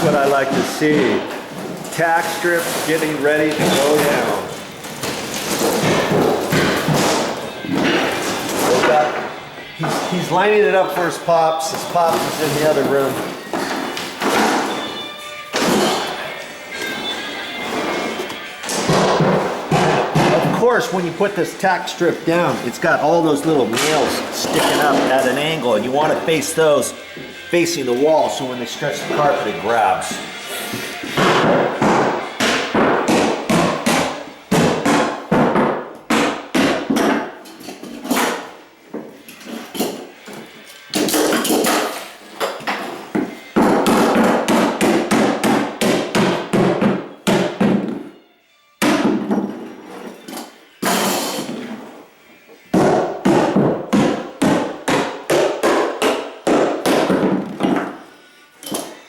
what I like to see. Tack strips getting ready to go down. He's lining it up for his pops. His pops is in the other room. Of course, when you put this tack strip down, it's got all those little nails sticking up at an angle, and you want to face those facing the wall so when they stretch the carpet it grabs.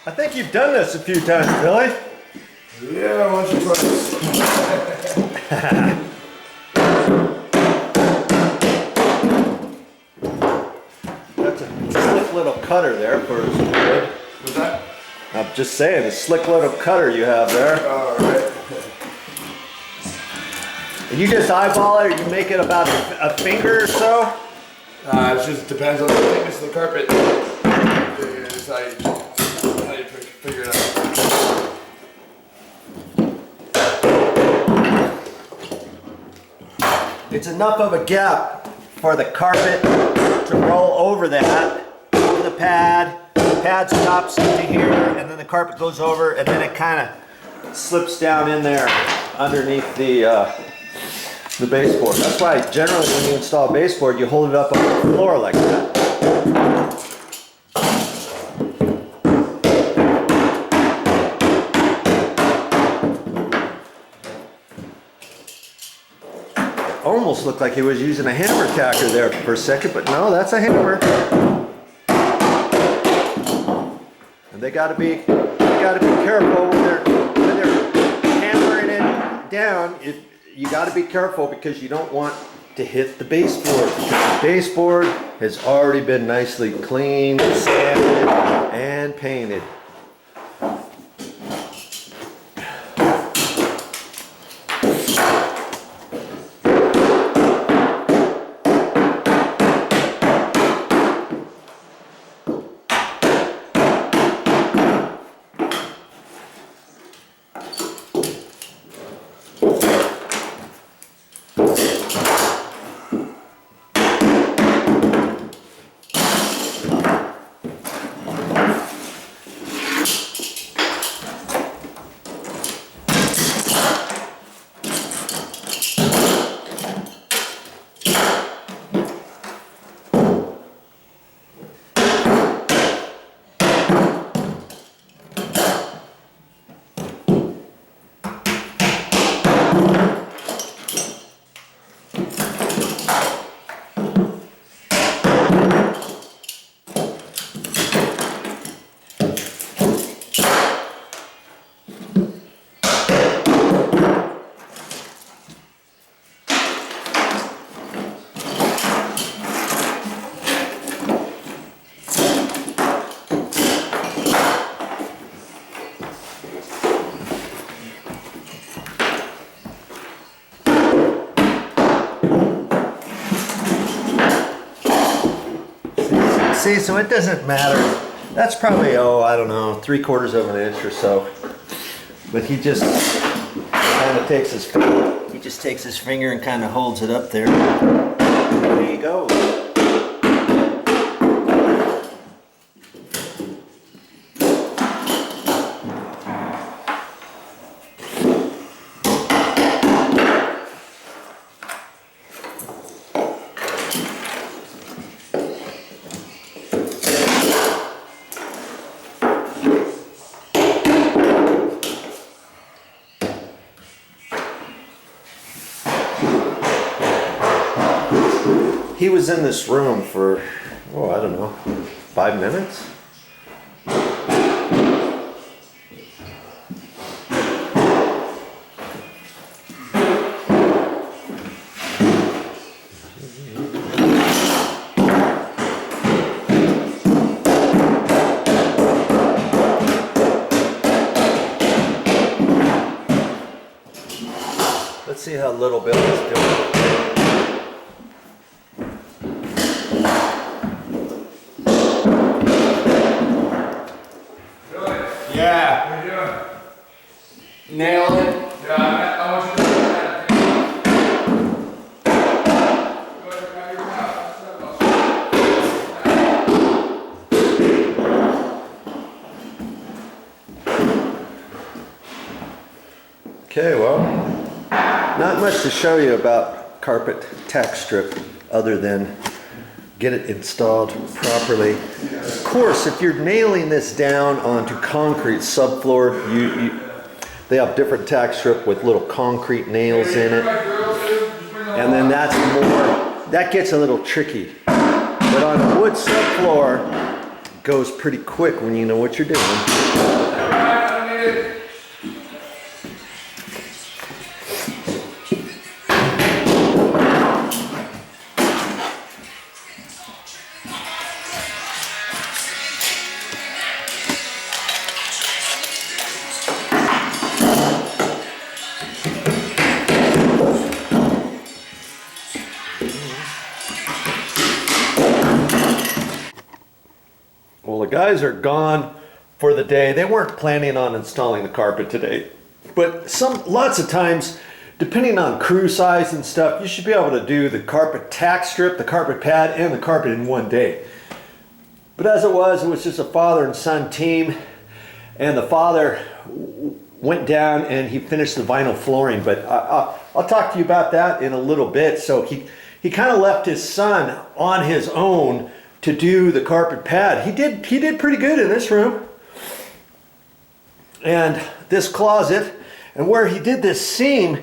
I think you've done this a few times, Billy. Yeah, once or twice. That's a slick little cutter there for his wood. What's that? I'm just saying, a slick little cutter you have there. All right. And you just eyeball it, or you make it about a finger or so? It just depends on the thickness of the carpet. It's how you figure it out. It's enough of a gap for the carpet to roll over that, over the pad. The pad stops into here, and then the carpet goes over, and then it kind of slips down in there underneath the baseboard. That's why generally when you install a baseboard, you hold it up on the floor like that. Almost looked like he was using a hammer tacker there for a second, but no, that's a hammer. And they gotta be careful when they're hammering it down. You gotta be careful because you don't want to hit the baseboard. The baseboard has already been nicely cleaned, sanded, and painted. See, so it doesn't matter. That's probably, I don't know, 3/4 of an inch or so. But he just kind of takes his finger and kind of holds it up there. There you go. He was in this room for, I don't know, 5 minutes? little bit. Let's do it. Yeah. What are you doing? Nailed it. Yeah, I want you to do that. Go ahead, grab your Okay, well, not much to show you about carpet tack strip other than get it installed properly. Of course, if you're nailing this down onto concrete subfloor, they have different tack strip with little concrete nails in it, and then that gets a little tricky. But on a wood subfloor, it goes pretty quick when you know what you're doing. Well, the guys are gone for the day. They weren't planning on installing the carpet today, but lots of times, depending on crew size and stuff, you should be able to do the carpet tack strip, the carpet pad, and the carpet in one day. But as it was just a father and son team, and the father went down and he finished the vinyl flooring. But I'll talk to you about that in a little bit. So he kind of left his son on his own to do the carpet pad. He did pretty good in this room and this closet, and where he did this seam,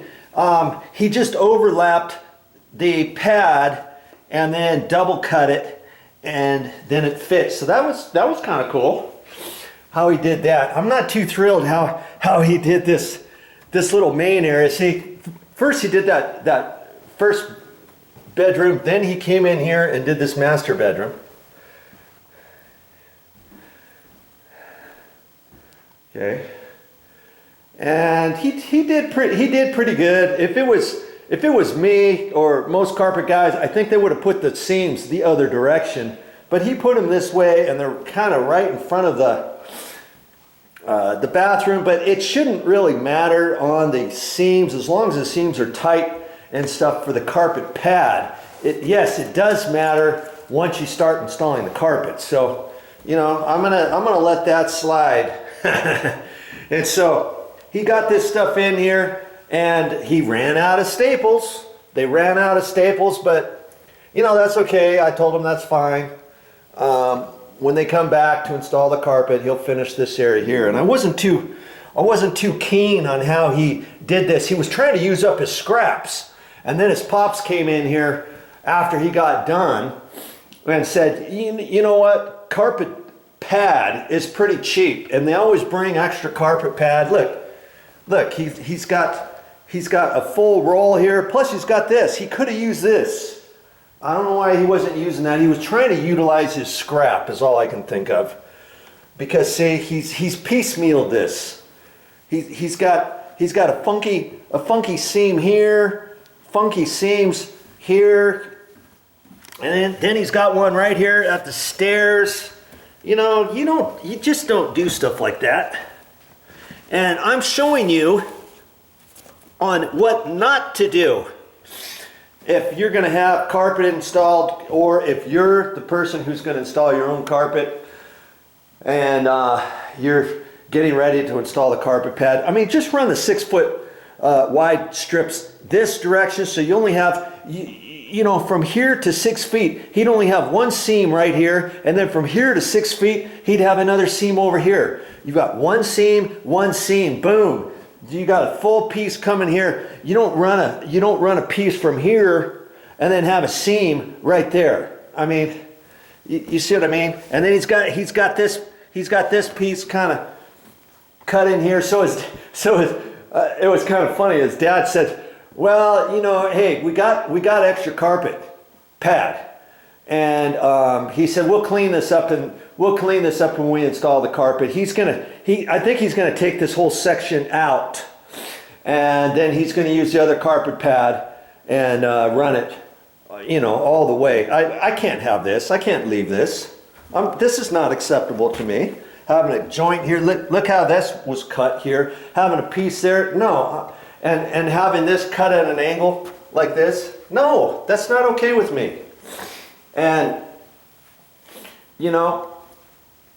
he just overlapped the pad and then double cut it, and then it fits. So that was kind of cool how he did that. I'm not too thrilled how he did this little main area. See, first he did that first bedroom, then he came in here and did this master bedroom. Okay, and he did pretty good. If it was me or most carpet guys, I think they would have put the seams the other direction. But he put them this way, and they're kind of right in front of the bathroom. But it shouldn't really matter on the seams as long as the seams are tight and stuff for the carpet pad. Yes, it does matter once you start installing the carpet. So, you know, I'm gonna let that slide. And so he got this stuff in here, and he ran out of staples. They ran out of staples, but you know, that's okay. I told him that's fine. When they come back to install the carpet, he'll finish this area here. And I wasn't too keen on how he did this. He was trying to use up his scraps, and then his pops came in here after he got done and said, you know what, carpet pad is pretty cheap, and they always bring extra carpet pad. Look, he's got a full roll here, plus he's got this. He could have used this. I don't know why he wasn't using that. He was trying to utilize his scrap is all I can think of, because see, he's piecemealed this. He's got a funky seam here, funky seams here, and then he's got one right here at the stairs. You know, you just don't do stuff like that. And I'm showing you on what not to do if you're going to have carpet installed, or if you're the person who's going to install your own carpet and you're getting ready to install the carpet pad. I mean, just run the 6 foot wide strips this direction, so you only have, you know, from here to 6 feet, he'd only have one seam right here, and then from here to 6 feet, he'd have another seam over here. You've got one seam, boom. You got a full piece coming here. You don't run a piece from here and then have a seam right there. I mean, you see what I mean? And then he's got this piece kind of cut in here. So it was kind of funny. His dad said, well, you know, hey, we got extra carpet pad, and he said we'll clean this up when we install the carpet. I think he's gonna take this whole section out and then he's going to use the other carpet pad and run it, you know, all the way. I can't have this. I can't leave this. This is not acceptable to me. Having a joint here, look how this was cut here. Having a piece there, no. And having this cut at an angle like this, no, that's not okay with me. And, you know,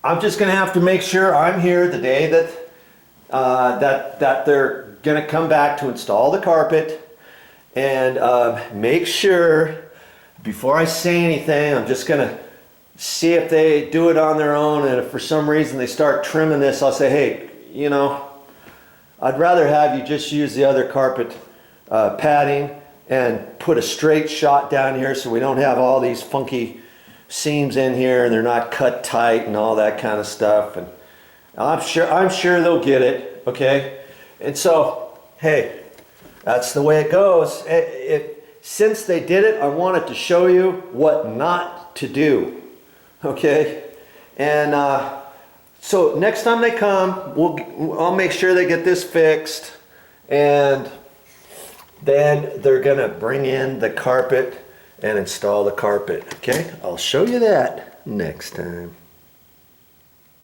I'm just going to have to make sure I'm here the day that they're going to come back to install the carpet, and make sure before I say anything, I'm just going to see if they do it on their own, and if for some reason they start trimming this, I'll say, hey, you know, I'd rather have you just use the other carpet padding and put a straight shot down here so we don't have all these funky seams in here and they're not cut tight and all that kind of stuff. And I'm sure they'll get it, okay? And so, hey, that's the way it goes. Since they did it, I wanted to show you what not to do, okay? And so next time they come, I'll make sure they get this fixed, and then they're gonna bring in the carpet and install the carpet, okay? I'll show you that next time.